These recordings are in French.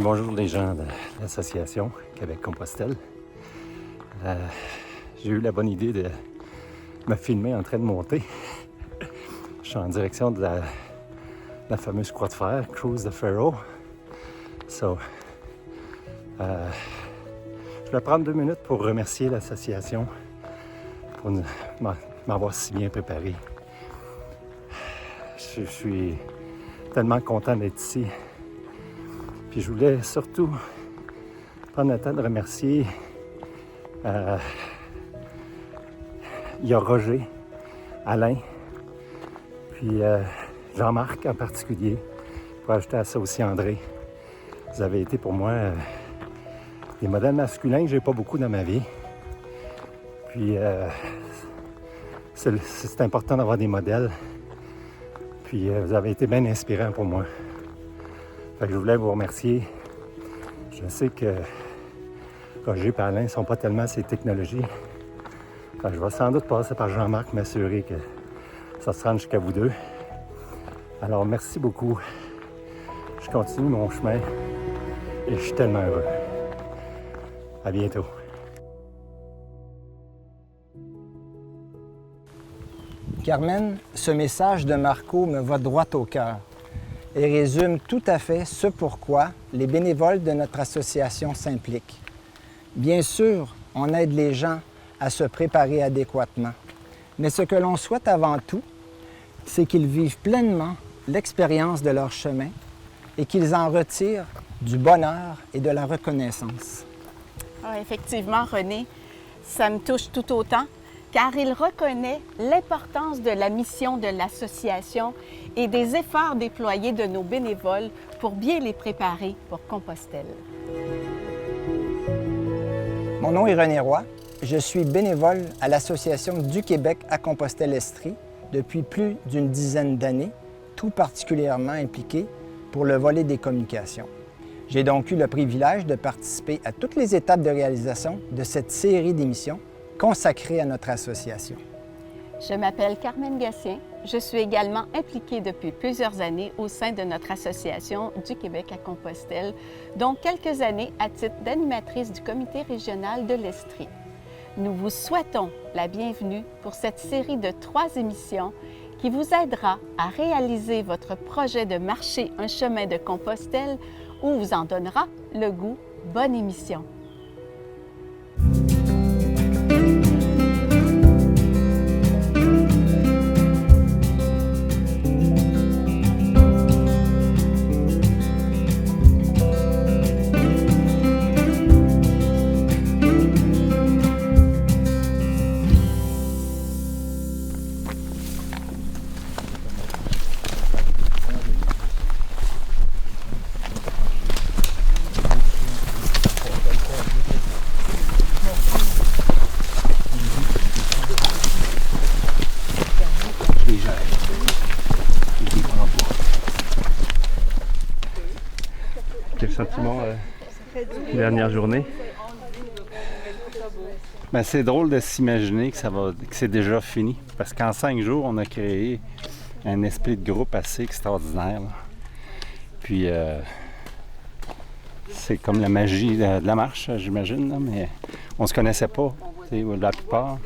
Bonjour les gens de l'association Québec-Compostelle. J'ai eu la bonne idée de me filmer en train de monter. Je suis en direction de la fameuse croix de fer, Cruise de Pharaoh. Je vais prendre 2 minutes pour remercier l'association pour m'avoir si bien préparé. Je suis tellement content d'être ici. Puis je voulais surtout prendre le temps de remercier il y a Roger, Alain, puis Jean-Marc en particulier, pour ajouter à ça aussi André. Vous avez été pour moi des modèles masculins que j'ai pas beaucoup dans ma vie. Puis c'est important d'avoir des modèles. Puis vous avez été bien inspirants pour moi. Fait que je voulais vous remercier. Je sais que Roger et Alain ne sont pas tellement ces technologies. Fait que je vais sans doute passer par Jean-Marc, m'assurer que ça se rende jusqu'à vous deux. Alors merci beaucoup. Je continue mon chemin et je suis tellement heureux. À bientôt. Carmen, ce message de Marco me va droit au cœur et résume tout à fait ce pourquoi les bénévoles de notre association s'impliquent. Bien sûr, on aide les gens à se préparer adéquatement, mais ce que l'on souhaite avant tout, c'est qu'ils vivent pleinement l'expérience de leur chemin et qu'ils en retirent du bonheur et de la reconnaissance. Ah, effectivement, René, ça me touche tout autant, car il reconnaît l'importance de la mission de l'association et des efforts déployés de nos bénévoles pour bien les préparer pour Compostelle. Mon nom est René Roy. Je suis bénévole à l'Association du Québec à Compostelle-Estrie depuis plus d'une dizaine d'années, tout particulièrement impliqué pour le volet des communications. J'ai donc eu le privilège de participer à toutes les étapes de réalisation de cette série d'émissions consacrée à notre association. Je m'appelle Carmen Gatien. Je suis également impliquée depuis plusieurs années au sein de notre association du Québec à Compostelle, dont quelques années à titre d'animatrice du comité régional de l'Estrie. Nous vous souhaitons la bienvenue pour cette série de 3 émissions qui vous aidera à réaliser votre projet de marcher un chemin de Compostelle ou vous en donnera le goût. Bonne émission! Quel sentiment dernière journée? Ben, c'est drôle de s'imaginer que c'est déjà fini. Parce qu'en 5 jours, on a créé un esprit de groupe assez extraordinaire. Là. Puis c'est comme la magie de la marche, j'imagine, là, mais on se connaissait pas, la plupart.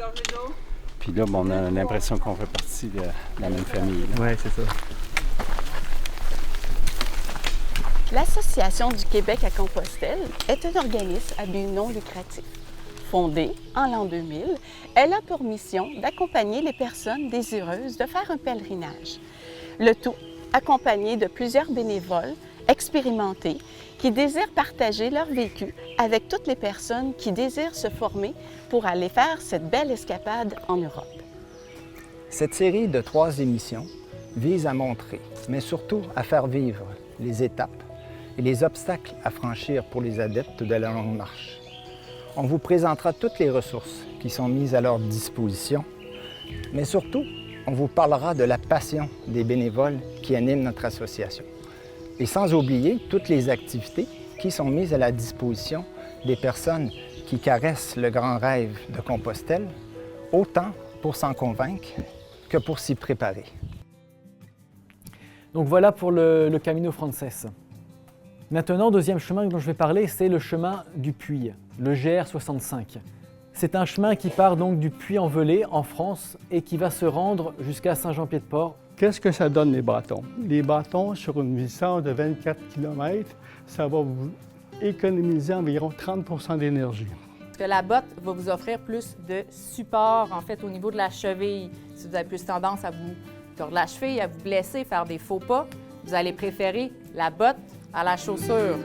Puis là, on a l'impression qu'on fait partie de la même famille. Oui, c'est ça. L'Association du Québec à Compostelle est un organisme à but non lucratif. Fondée en l'an 2000, elle a pour mission d'accompagner les personnes désireuses de faire un pèlerinage. Le tout accompagné de plusieurs bénévoles expérimentés qui désirent partager leur vécu avec toutes les personnes qui désirent se former pour aller faire cette belle escapade en Europe. Cette série de 3 émissions vise à montrer, mais surtout à faire vivre les étapes et les obstacles à franchir pour les adeptes de la longue marche. On vous présentera toutes les ressources qui sont mises à leur disposition, mais surtout, on vous parlera de la passion des bénévoles qui animent notre association. Et sans oublier toutes les activités qui sont mises à la disposition des personnes qui caressent le grand rêve de Compostelle, autant pour s'en convaincre que pour s'y préparer. Donc voilà pour le Camino Frances. Maintenant, deuxième chemin dont je vais parler, c'est le chemin du Puy, le GR65. C'est un chemin qui part donc du Puy-en-Velay en France et qui va se rendre jusqu'à Saint-Jean-Pied-de-Port. Qu'est-ce que ça donne les bâtons? Les bâtons sur une distance de 24 km, ça va vous économiser environ 30 d'énergie. Parce que la botte va vous offrir plus de support, en fait, au niveau de la cheville. Si vous avez plus tendance à vous tordre la cheville, à vous blesser, faire des faux pas, vous allez préférer la botte à la chaussure.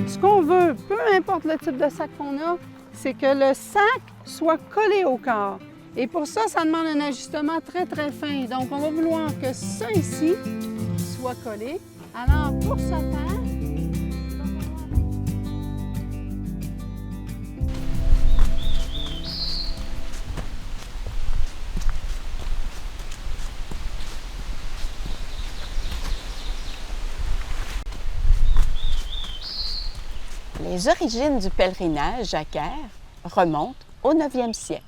Ce qu'on veut, peu importe le type de sac qu'on a, c'est que le sac soit collé au corps. Et pour ça, ça demande un ajustement très, très fin. Donc, on va vouloir que ça ici soit collé. Alors, pour ce faire, les origines du pèlerinage à Caire remontent au 9e siècle.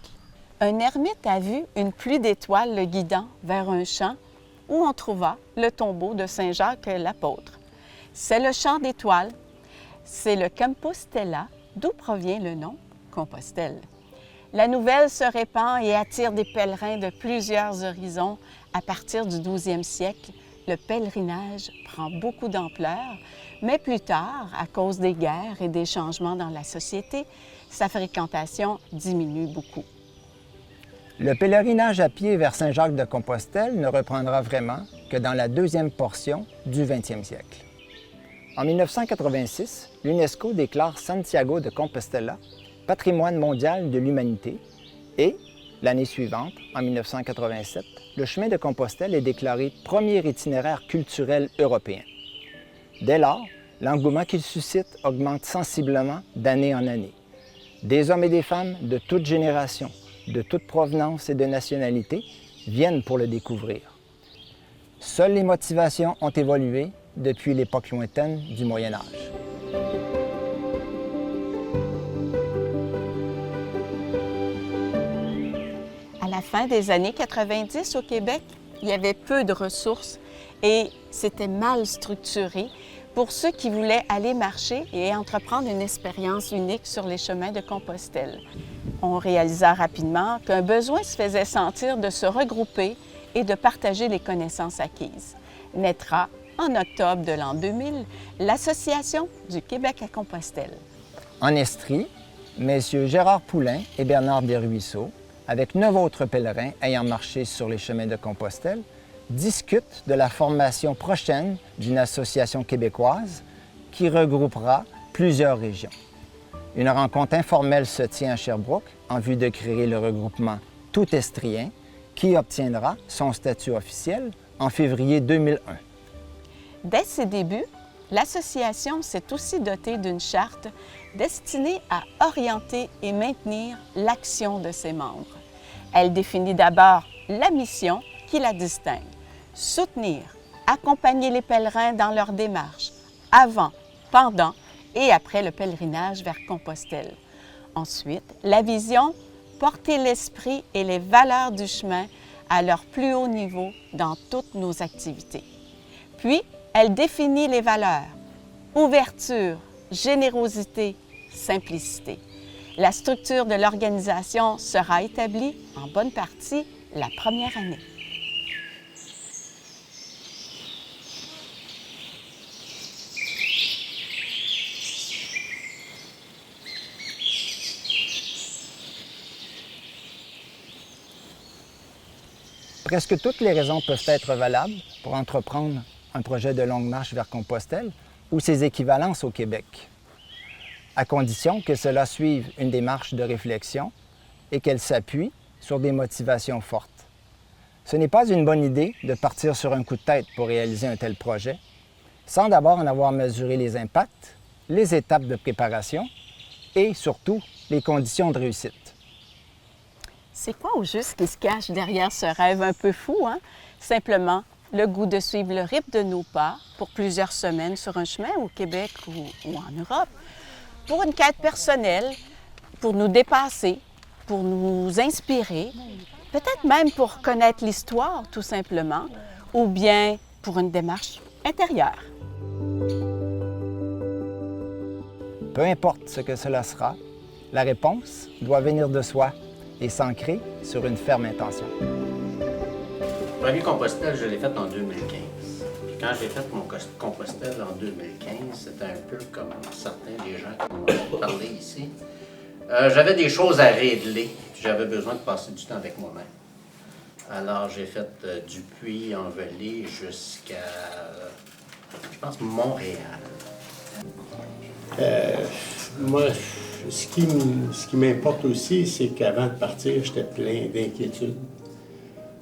Un ermite a vu une pluie d'étoiles le guidant vers un champ où on trouva le tombeau de Saint Jacques l'apôtre. C'est le champ d'étoiles, c'est le Compostela, d'où provient le nom Compostelle. La nouvelle se répand et attire des pèlerins de plusieurs horizons. À partir du 12e siècle, le pèlerinage prend beaucoup d'ampleur, mais plus tard, à cause des guerres et des changements dans la société, sa fréquentation diminue beaucoup. Le pèlerinage à pied vers Saint-Jacques-de-Compostelle ne reprendra vraiment que dans la deuxième portion du 20e siècle. En 1986, l'UNESCO déclare Santiago de Compostela patrimoine mondial de l'humanité et, l'année suivante, en 1987, le chemin de Compostelle est déclaré premier itinéraire culturel européen. Dès lors, l'engouement qu'il suscite augmente sensiblement d'année en année. Des hommes et des femmes de toutes générations, de toute provenance et de nationalité viennent pour le découvrir. Seules les motivations ont évolué depuis l'époque lointaine du Moyen Âge. À la fin des années 90 au Québec, il y avait peu de ressources et c'était mal structuré pour ceux qui voulaient aller marcher et entreprendre une expérience unique sur les chemins de Compostelle. On réalisa rapidement qu'un besoin se faisait sentir de se regrouper et de partager les connaissances acquises. Naîtra, en octobre de l'an 2000, l'Association du Québec à Compostelle. En Estrie, messieurs Gérard Poulain et Bernard Desruisseaux, avec 9 autres pèlerins ayant marché sur les chemins de Compostelle, discutent de la formation prochaine d'une association québécoise qui regroupera plusieurs régions. Une rencontre informelle se tient à Sherbrooke en vue de créer le regroupement tout-estrien qui obtiendra son statut officiel en février 2001. Dès ses débuts, l'association s'est aussi dotée d'une charte destinée à orienter et maintenir l'action de ses membres. Elle définit d'abord la mission qui la distingue: soutenir, accompagner les pèlerins dans leur démarche, avant, pendant et après le pèlerinage vers Compostelle. Ensuite, la vision, porter l'esprit et les valeurs du chemin à leur plus haut niveau dans toutes nos activités. Puis, elle définit les valeurs: ouverture, générosité, simplicité. La structure de l'organisation sera établie en bonne partie la première année. Presque toutes les raisons peuvent être valables pour entreprendre un projet de longue marche vers Compostelle ou ses équivalences au Québec, à condition que cela suive une démarche de réflexion et qu'elle s'appuie sur des motivations fortes. Ce n'est pas une bonne idée de partir sur un coup de tête pour réaliser un tel projet, sans d'abord en avoir mesuré les impacts, les étapes de préparation et surtout les conditions de réussite. C'est quoi au juste qui se cache derrière ce rêve un peu fou, hein? Simplement le goût de suivre le rythme de nos pas pour plusieurs semaines sur un chemin au Québec ou en Europe, pour une quête personnelle, pour nous dépasser, pour nous inspirer, peut-être même pour connaître l'histoire tout simplement, ou bien pour une démarche intérieur. Peu importe ce que cela sera, la réponse doit venir de soi et s'ancrer sur une ferme intention. Le premier compostel, je l'ai fait en 2015. Puis quand j'ai fait mon compostel en 2015, c'était un peu comme certains des gens qui m'ont parlé ici. J'avais des choses à régler, puis j'avais besoin de passer du temps avec moi-même. Alors j'ai fait du Puy-en-Velay jusqu'à, je pense, Montréal. Moi, ce qui m'importe aussi, c'est qu'avant de partir, j'étais plein d'inquiétudes,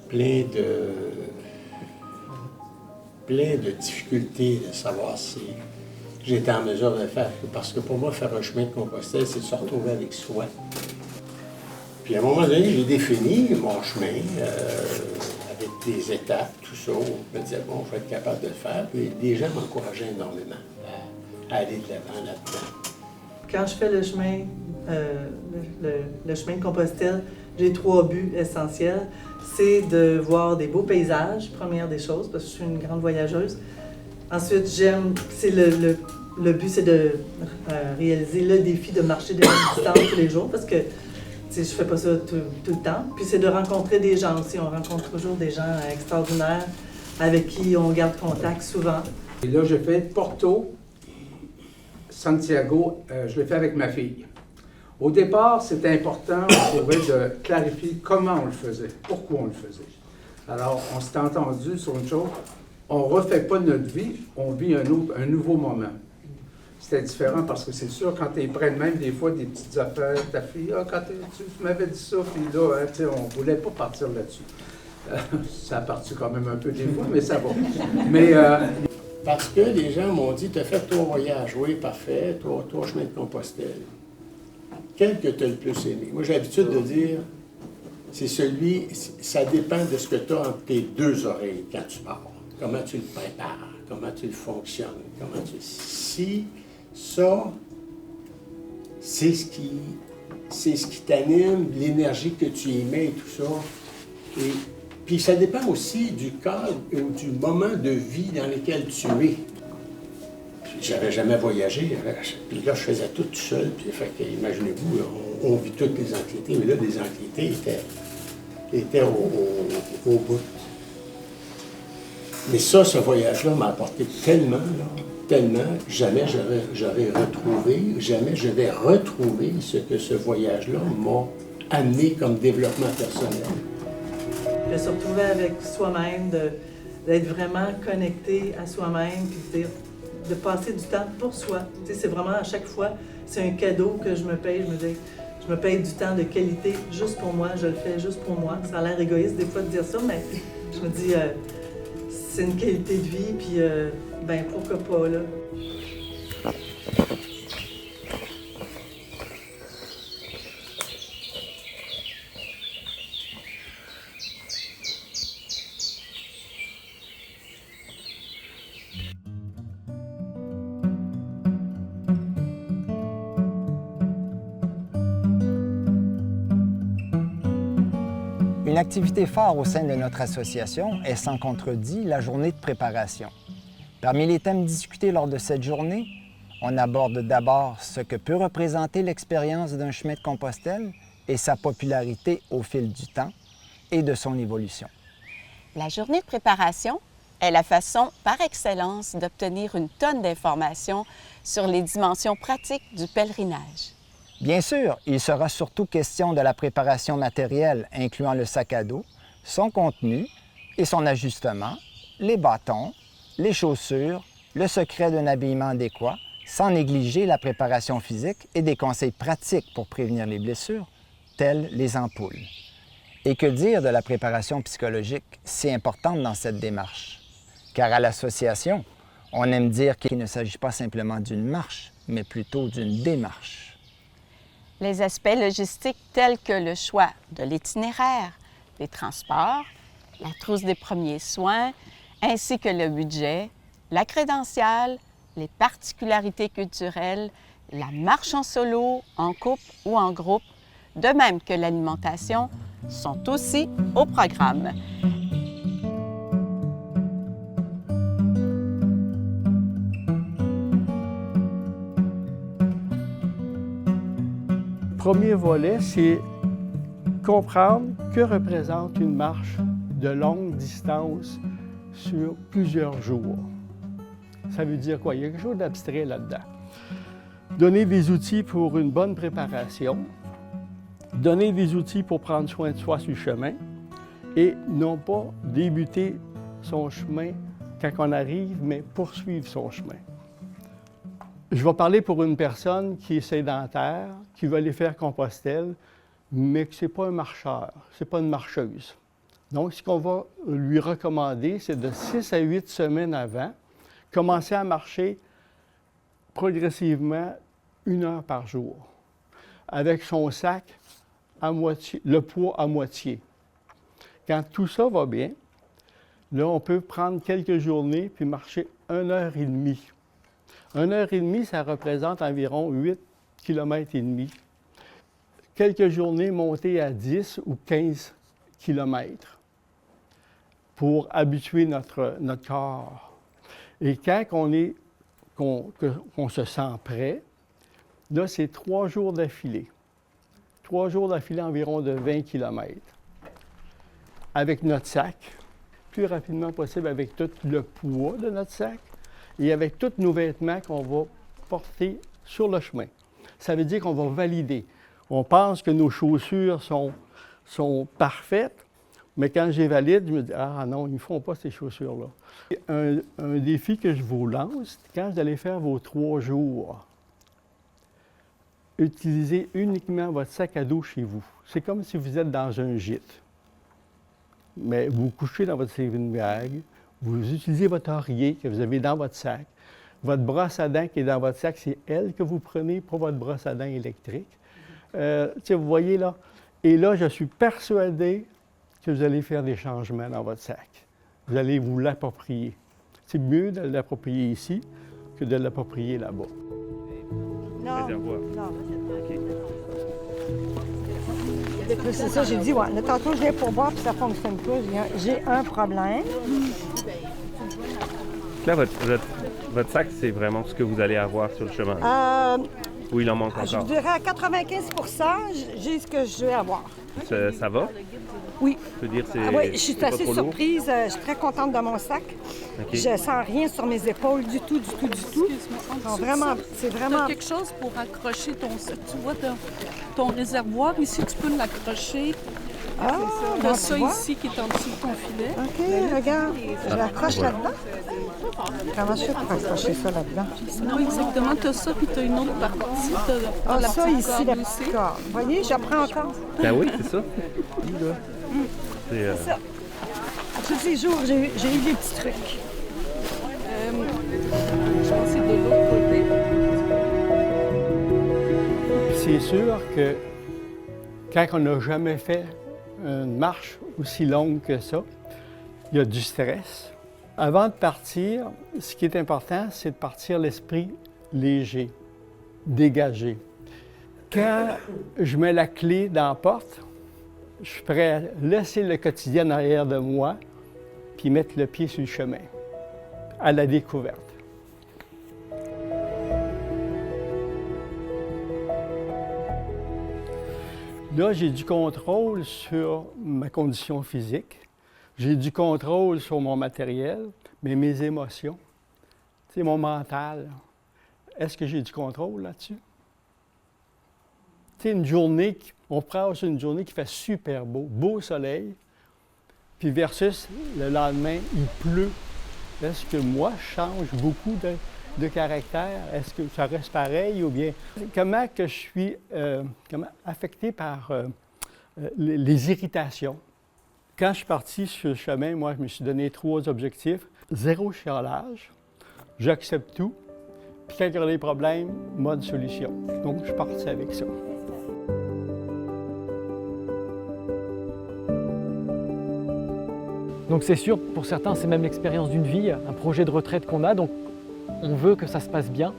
plein de difficultés de savoir si j'étais en mesure de le faire. Parce que pour moi, faire un chemin de Compostelle, c'est de se retrouver avec soi. Puis à un moment donné, j'ai défini mon chemin avec des étapes, tout ça. Je me disais, bon, je vais être capable de le faire. Puis des gens m'encourageaient énormément à aller de l'avant là-dedans. Quand je fais le chemin, le chemin de Compostelle, j'ai 3 buts essentiels. C'est de voir des beaux paysages, première des choses, parce que je suis une grande voyageuse. Ensuite, c'est le but, c'est de réaliser le défi de marcher de longues distances tous les jours, parce que je fais pas ça tout le temps. Puis c'est de rencontrer des gens aussi. On rencontre toujours des gens extraordinaires avec qui on garde contact souvent. Et là, je fais Porto, Santiago, je l'ai fait avec ma fille. Au départ, c'était important, on trouvait, de clarifier comment on le faisait, pourquoi on le faisait. Alors, on s'est entendu sur une chose, on ne refait pas notre vie, on vit un nouveau moment. C'était différent parce que c'est sûr, quand ils prennent même des fois des petites affaires, ta fille, quand tu m'avais dit ça, puis là, on ne voulait pas partir là-dessus. Ça a parti quand même un peu des fois, mais ça va. Mais, parce que les gens m'ont dit, tu as fait 3 voyages, oui, parfait, 3 chemins de Compostelle. Quel que tu as le plus aimé? Moi, j'ai l'habitude de dire, ça dépend de ce que tu as entre tes 2 oreilles quand tu pars. Comment tu le prépares, comment tu le fonctionnes, Si ça, c'est ce qui t'anime, l'énergie que tu y mets et tout ça. Et puis ça dépend aussi du cadre ou du moment de vie dans lequel tu es. J'avais jamais voyagé, puis là, je faisais tout seul, puis fait que, imaginez-vous, on vit toutes les anxiétés, mais là, les anxiétés étaient au bout. Mais ça, ce voyage-là m'a apporté tellement, jamais je vais retrouver ce que ce voyage-là m'a amené comme développement personnel. De se retrouver avec soi-même, d'être vraiment connecté à soi-même, puis de passer du temps pour soi. C'est vraiment à chaque fois, c'est un cadeau que je me paye. Je me dis, je me paye du temps de qualité juste pour moi, je le fais juste pour moi. Ça a l'air égoïste des fois de dire ça, mais je me dis, c'est une qualité de vie, puis ben pourquoi pas, là. Une activité phare au sein de notre association est sans contredit la journée de préparation. Parmi les thèmes discutés lors de cette journée, on aborde d'abord ce que peut représenter l'expérience d'un chemin de Compostelle et sa popularité au fil du temps et de son évolution. La journée de préparation est la façon par excellence d'obtenir une tonne d'informations sur les dimensions pratiques du pèlerinage. Bien sûr, il sera surtout question de la préparation matérielle, incluant le sac à dos, son contenu et son ajustement, les bâtons, les chaussures, le secret d'un habillement adéquat, sans négliger la préparation physique et des conseils pratiques pour prévenir les blessures, telles les ampoules. Et que dire de la préparation psychologique, si importante dans cette démarche? Car à l'association, on aime dire qu'il ne s'agit pas simplement d'une marche, mais plutôt d'une démarche. Les aspects logistiques tels que le choix de l'itinéraire, les transports, la trousse des premiers soins, ainsi que le budget, la crédentiale, les particularités culturelles, la marche en solo, en couple ou en groupe, de même que l'alimentation, sont aussi au programme. premier volet, c'est comprendre que représente une marche de longue distance sur plusieurs jours. Ça veut dire quoi? Il y a quelque chose d'abstrait là-dedans. Donner des outils pour une bonne préparation, donner des outils pour prendre soin de soi sur le chemin et non pas débuter son chemin quand on arrive, mais poursuivre son chemin. Je vais parler pour une personne qui est sédentaire, qui veut aller faire Compostelle, mais que ce n'est pas un marcheur, ce n'est pas une marcheuse. Donc, ce qu'on va lui recommander, c'est de 6 à 8 semaines avant, commencer à marcher progressivement 1 heure par jour, avec son sac à moitié, le poids à moitié. Quand tout ça va bien, là, on peut prendre quelques journées puis marcher 1 heure et demie. 1 heure et demie, ça représente environ 8 km et demi. Quelques journées monter à 10 ou 15 km pour habituer notre corps. Et quand on se sent prêt, là, c'est 3 jours d'affilée. 3 jours d'affilée environ de 20 km. Avec notre sac, plus rapidement possible avec tout le poids de notre sac et avec tous nos vêtements qu'on va porter sur le chemin. Ça veut dire qu'on va valider. On pense que nos chaussures sont parfaites, mais quand je les valide, je me dis « Ah non, ils ne font pas ces chaussures-là ». Un défi que je vous lance, quand vous allez faire vos 3 jours, utilisez uniquement votre sac à dos chez vous. C'est comme si vous êtes dans un gîte. Mais vous couchez dans votre sleeping bag, vous utilisez votre oreiller que vous avez dans votre sac, votre brosse à dents qui est dans votre sac, c'est elle que vous prenez pour votre brosse à dents électrique. Vous voyez là, et là, je suis persuadé que vous allez faire des changements dans votre sac. Vous allez vous l'approprier. C'est mieux de l'approprier ici que de l'approprier là-bas. Non, non. C'est ça, j'ai dit, ouais. Là, tantôt, je viens pour voir, puis ça ne fonctionne pas. J'ai un problème. Là, votre sac, c'est vraiment ce que vous allez avoir sur le chemin? Ou il en manque encore? Je dirais à 95 % j'ai ce que je vais avoir. Ça va? Oui. Je veux dire, oui, je suis assez trop lourd? surprise. Je suis très contente de mon sac. Okay. Je sens rien sur mes épaules du tout. Excuse-moi. Vraiment, c'est vraiment... quelque chose pour accrocher ton sac. Tu vois ton réservoir ici, tu peux l'accrocher. Ah, tu as ça ici qui est en dessous de ton filet. OK, regarde. Je l'accroche là-dedans. Comment je fais pour accrocher ça là-dedans? Non, exactement. Tu as ça, puis tu as une autre partie. Ah, ça ici, la petite corde. Vous voyez, j'apprends encore. Ben oui, c'est ça. C'est ça. À tous les jours, j'ai eu des petits trucs. Je pense que c'est de l'autre côté. C'est sûr que quand on n'a jamais fait une marche aussi longue que ça, il y a du stress. Avant de partir, ce qui est important, c'est de partir l'esprit léger, dégagé. Quand je mets la clé dans la porte, je suis prêt à laisser le quotidien derrière de moi puis mettre le pied sur le chemin, à la découverte. Là, j'ai du contrôle sur ma condition physique, j'ai du contrôle sur mon matériel, mais mes émotions, c'est mon mental. Est-ce que j'ai du contrôle là-dessus? Tu sais, une journée, on passe une journée qui fait super beau soleil, puis versus le lendemain, il pleut. Est-ce que moi, je change beaucoup de caractère? Est-ce que ça reste pareil ou bien comment que je suis affecté par les irritations? Quand je suis parti sur le chemin, moi, je me suis donné 3 objectifs. 0 chialage, j'accepte tout, puis quand il y a des problèmes, mode solution. Donc, je suis parti avec ça. Donc c'est sûr, pour certains, c'est même l'expérience d'une vie, un projet de retraite qu'on a, donc on veut que ça se passe bien.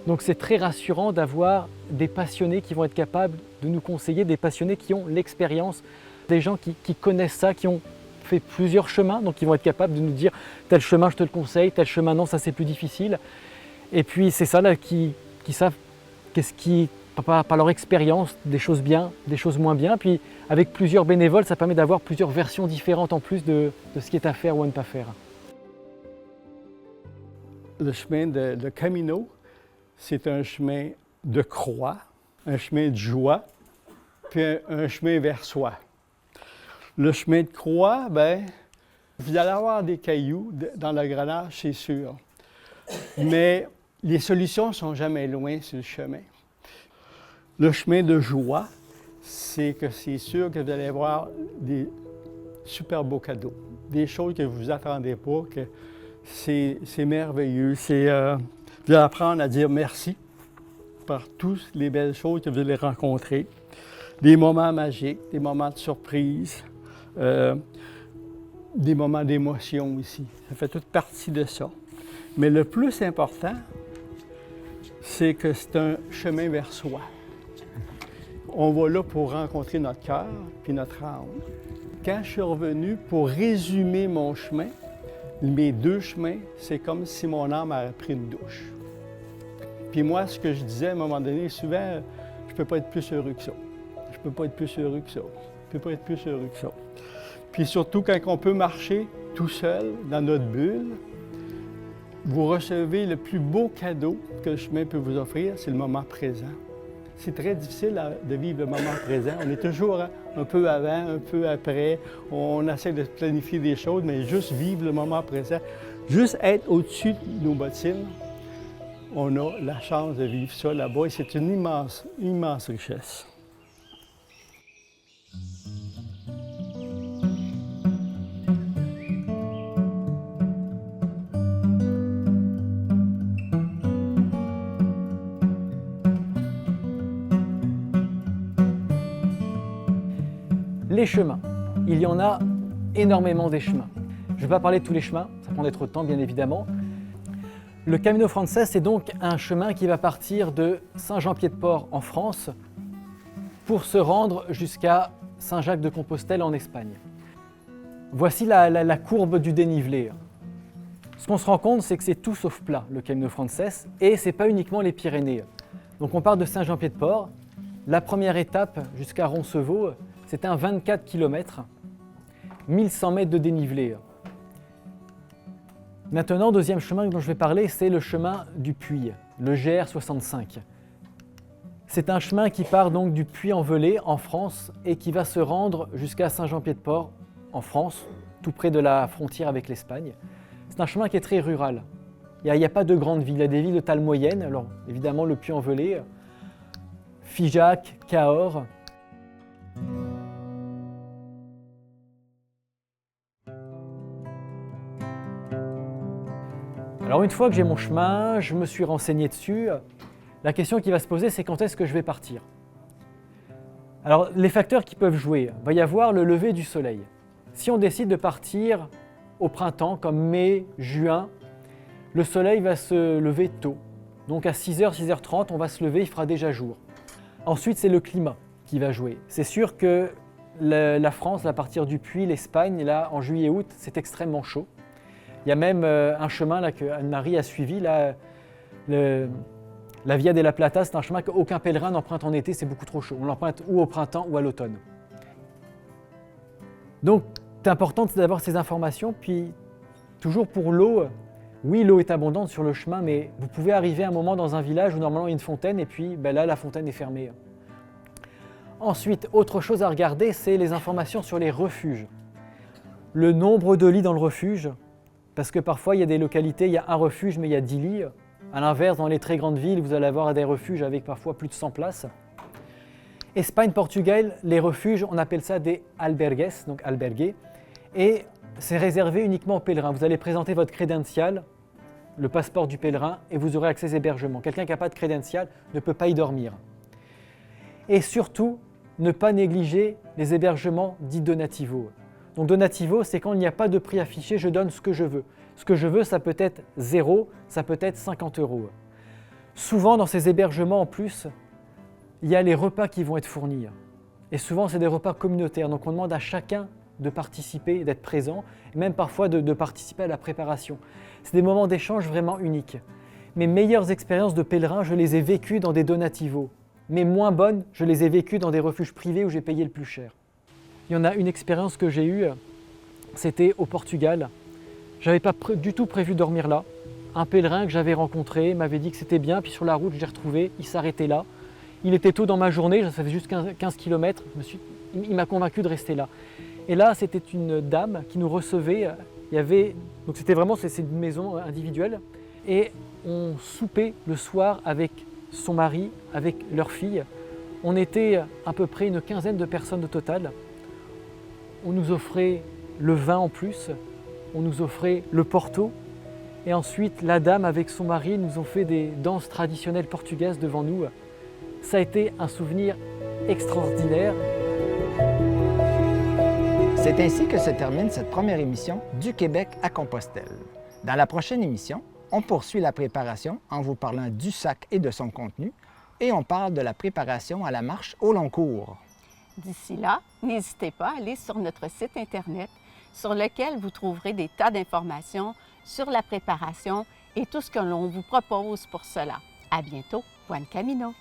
Donc c'est très rassurant d'avoir des passionnés qui vont être capables de nous conseiller, des passionnés qui ont l'expérience, des gens qui connaissent ça, qui ont fait plusieurs chemins, donc qui vont être capables de nous dire tel chemin je te le conseille, tel chemin non, ça c'est plus difficile. Et puis c'est ça là qui savent qu'est-ce qui par leur expérience, des choses bien, des choses moins bien. Puis avec plusieurs bénévoles, ça permet d'avoir plusieurs versions différentes en plus de ce qui est à faire ou à ne pas faire. Le chemin de Camino, c'est un chemin de croix, un chemin de joie, puis un chemin vers soi. Le chemin de croix, bien, vous allez avoir des cailloux dans l'engrenage, c'est sûr. Mais les solutions ne sont jamais loin sur le chemin. Le chemin de joie, c'est que c'est sûr que vous allez avoir des super beaux cadeaux, des choses que vous ne vous attendez pas, que c'est merveilleux. Vous allez apprendre à dire merci par toutes les belles choses que vous allez rencontrer, des moments magiques, des moments de surprise, des moments d'émotion aussi. Ça fait toute partie de ça. Mais le plus important, c'est que c'est un chemin vers soi. On va là pour rencontrer notre cœur puis notre âme. Quand je suis revenu pour résumer mon chemin, mes 2 chemins, c'est comme si mon âme avait pris une douche. Puis moi, ce que je disais à un moment donné, souvent, je ne peux pas être plus heureux que ça. Je ne peux pas être plus heureux que ça. Je ne peux pas être plus heureux que ça. Puis surtout, quand on peut marcher tout seul dans notre bulle, vous recevez le plus beau cadeau que le chemin peut vous offrir, c'est le moment présent. C'est très difficile de vivre le moment présent. On est toujours un peu avant, un peu après. On essaie de planifier des choses, mais juste vivre le moment présent, juste être au-dessus de nos bottines, on a la chance de vivre ça là-bas et c'est une immense, immense richesse. Les chemins. Il y en a énormément des chemins. Je ne vais pas parler de tous les chemins, ça prendrait trop de temps bien évidemment. Le Camino Frances, c'est donc un chemin qui va partir de Saint-Jean-Pied-de-Port en France pour se rendre jusqu'à Saint-Jacques-de-Compostelle en Espagne. Voici la courbe du dénivelé. Ce qu'on se rend compte, c'est que c'est tout sauf plat, le Camino Frances, et ce n'est pas uniquement les Pyrénées. Donc on part de Saint-Jean-Pied-de-Port. La première étape jusqu'à Roncevaux, c'est un 24 km, 1100 mètres de dénivelé. Maintenant, deuxième chemin dont je vais parler, c'est le chemin du Puy, le GR65. C'est un chemin qui part donc du Puy-en-Velay en France et qui va se rendre jusqu'à Saint-Jean-Pied-de-Port en France, tout près de la frontière avec l'Espagne. C'est un chemin qui est très rural. Il n'y a pas de grandes villes, il y a des villes de taille moyenne. Alors évidemment le Puy-en-Velay, Figeac, Cahors. Alors une fois que j'ai mon chemin, je me suis renseigné dessus, la question qui va se poser, c'est quand est-ce que je vais partir? Alors les facteurs qui peuvent jouer, il va y avoir le lever du soleil. Si on décide de partir au printemps, comme mai, juin, le soleil va se lever tôt. Donc à 6h, 6h30, on va se lever, il fera déjà jour. Ensuite, c'est le climat qui va jouer. C'est sûr que la France, à partir du Puy, l'Espagne, là, en juillet-août, c'est extrêmement chaud. Il y a même un chemin là, que Anne-Marie a suivi, là, la Via della Plata, c'est un chemin qu'aucun pèlerin n'emprunte en été, c'est beaucoup trop chaud. On l'emprunte ou au printemps ou à l'automne. Donc, c'est important d'avoir ces informations. Puis, toujours pour l'eau, oui, l'eau est abondante sur le chemin, mais vous pouvez arriver à un moment dans un village où normalement il y a une fontaine, et puis ben là, la fontaine est fermée. Ensuite, autre chose à regarder, c'est les informations sur les refuges. Le nombre de lits dans le refuge, parce que parfois il y a des localités, il y a un refuge, mais il y a 10 lits. À l'inverse, dans les très grandes villes, vous allez avoir des refuges avec parfois plus de 100 places. Espagne, Portugal, les refuges, on appelle ça des albergues, donc albergues, et c'est réservé uniquement aux pèlerins. Vous allez présenter votre crédential, le passeport du pèlerin, et vous aurez accès aux hébergements. Quelqu'un qui n'a pas de crédential ne peut pas y dormir. Et surtout, ne pas négliger les hébergements dits donativo. Donc donativo, c'est quand il n'y a pas de prix affiché, je donne ce que je veux. Ce que je veux, ça peut être 0, ça peut être 50 €. Souvent, dans ces hébergements, en plus, il y a les repas qui vont être fournis. Et souvent, c'est des repas communautaires. Donc on demande à chacun de participer, d'être présent, et même parfois de participer à la préparation. C'est des moments d'échange vraiment uniques. Mes meilleures expériences de pèlerins, je les ai vécues dans des donativos. mais moins bonnes, je les ai vécues dans des refuges privés où j'ai payé le plus cher. Il y en a une expérience que j'ai eue, c'était au Portugal. Je n'avais pas du tout prévu dormir là. Un pèlerin que j'avais rencontré m'avait dit que c'était bien, puis sur la route, je l'ai retrouvé, il s'arrêtait là. Il était tôt dans ma journée, ça faisait juste 15 km, il m'a convaincu de rester là. Et là, c'était une dame qui nous recevait, donc c'était vraiment c'est une maison individuelle, et on soupait le soir avec son mari, avec leur fille. On était à peu près une quinzaine de personnes au total. On nous offrait le vin en plus, on nous offrait le porto, et ensuite la dame avec son mari nous ont fait des danses traditionnelles portugaises devant nous. Ça a été un souvenir extraordinaire. C'est ainsi que se termine cette première émission du Québec à Compostelle. Dans la prochaine émission, on poursuit la préparation en vous parlant du sac et de son contenu, et on parle de la préparation à la marche au long cours. D'ici là, n'hésitez pas à aller sur notre site Internet sur lequel vous trouverez des tas d'informations sur la préparation et tout ce que l'on vous propose pour cela. À bientôt, Buen Camino!